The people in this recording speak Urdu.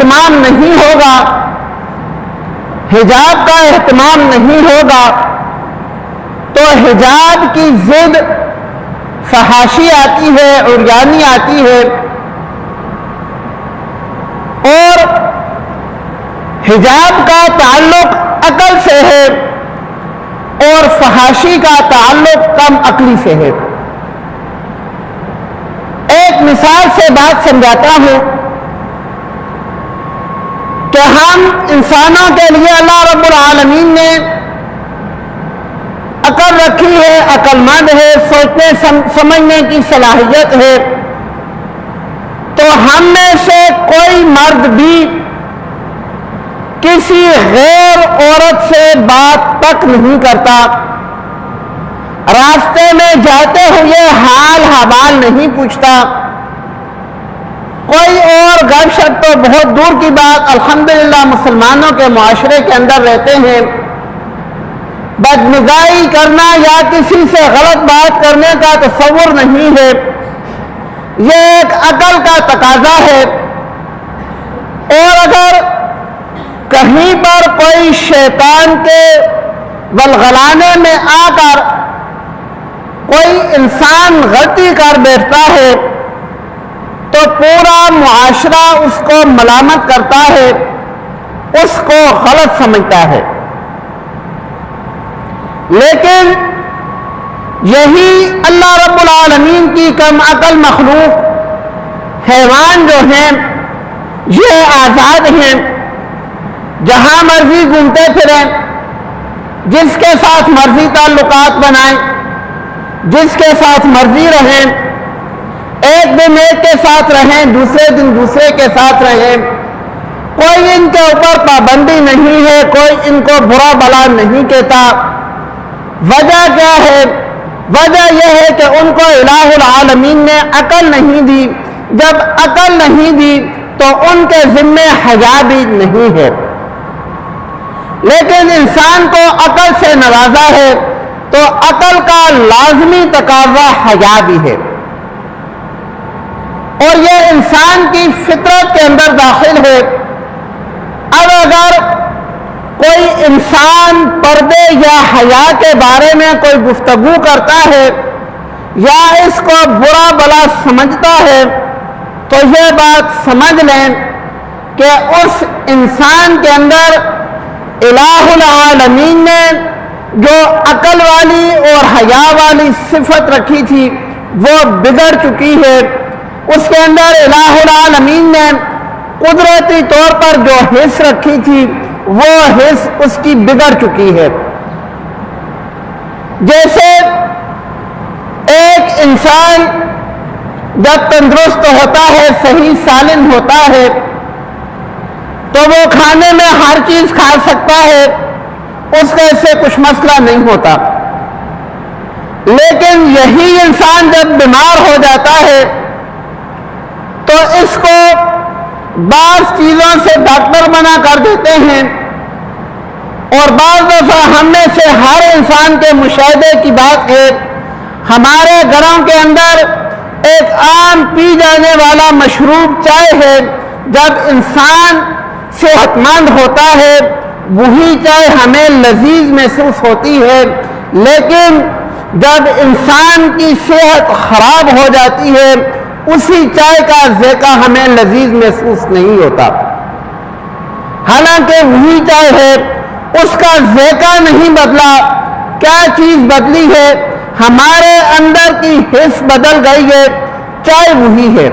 اہتمام نہیں ہوگا، حجاب کا اہتمام نہیں ہوگا، تو حجاب کی ضد فحاشی آتی ہے، عریانی آتی ہے، اور حجاب کا تعلق عقل سے ہے اور فحاشی کا تعلق کم عقلی سے ہے۔ ایک مثال سے بات سمجھاتا ہوں کہ ہم انسانوں کے لیے اللہ رب العالمین نے عقل رکھی ہے، عقل مند ہے، سوچنے سمجھنے کی صلاحیت ہے، تو ہم میں سے کوئی مرد بھی کسی غیر عورت سے بات تک نہیں کرتا، راستے میں جاتے ہوئے حال حوال نہیں پوچھتا، کوئی اور گپ شپ تو بہت دور کی بات، الحمدللہ مسلمانوں کے معاشرے کے اندر رہتے ہیں، بدنگاہی کرنا یا کسی سے غلط بات کرنے کا تصور نہیں ہے، یہ ایک عقل کا تقاضا ہے۔ اور اگر کہیں پر کوئی شیطان کے ولغلانے میں آ کر کوئی انسان غلطی کر بیٹھتا ہے تو پورا معاشرہ اس کو ملامت کرتا ہے، اس کو غلط سمجھتا ہے، لیکن یہی اللہ رب العالمین کی کم عقل مخلوق حیوان جو ہیں یہ آزاد ہیں، جہاں مرضی گھومتے پھریں، جس کے ساتھ مرضی تعلقات بنائیں، جس کے ساتھ مرضی رہیں، ایک دن ایک کے ساتھ رہیں، دوسرے دن دوسرے کے ساتھ رہیں، کوئی ان کے اوپر پابندی نہیں ہے، کوئی ان کو برا بلا نہیں کہتا۔ وجہ کیا ہے؟ وجہ یہ ہے کہ ان کو الہ العالمین نے عقل نہیں دی، جب عقل نہیں دی تو ان کے ذمے حیا بھی نہیں ہے، لیکن انسان کو عقل سے نوازا ہے تو عقل کا لازمی تقاضا حیا بھی ہے، اور یہ انسان کی فطرت کے اندر داخل ہے۔ اب اگر کوئی انسان پردے یا حیا کے بارے میں کوئی گفتگو کرتا ہے یا اس کو برا بلا سمجھتا ہے تو یہ بات سمجھ لیں کہ اس انسان کے اندر الہ العالمین نے جو عقل والی اور حیا والی صفت رکھی تھی وہ بگڑ چکی ہے، اس کے اندر الہ العالمین نے قدرتی طور پر جو حس رکھی تھی وہ حس اس کی بگڑ چکی ہے۔ جیسے ایک انسان جب تندرست ہوتا ہے، صحیح سالم ہوتا ہے، تو وہ کھانے میں ہر چیز کھا سکتا ہے، اس کا اس سے کچھ مسئلہ نہیں ہوتا، لیکن یہی انسان جب بیمار ہو جاتا ہے تو اس کو بعض چیزوں سے ڈاکٹر منع کر دیتے ہیں، اور بعض دفعہ ہم میں سے ہر انسان کے مشاہدے کی بات ہے، ہمارے گھروں کے اندر ایک عام پی جانے والا مشروب چائے ہے، جب انسان صحت مند ہوتا ہے وہی چائے ہمیں لذیذ محسوس ہوتی ہے، لیکن جب انسان کی صحت خراب ہو جاتی ہے اسی چائے کا ذائقہ ہمیں لذیذ محسوس نہیں ہوتا، حالانکہ وہی چائے ہے، اس کا ذائقہ نہیں بدلا۔ کیا چیز بدلی ہے؟ ہمارے اندر کی حس بدل گئی ہے، چائے وہی ہے۔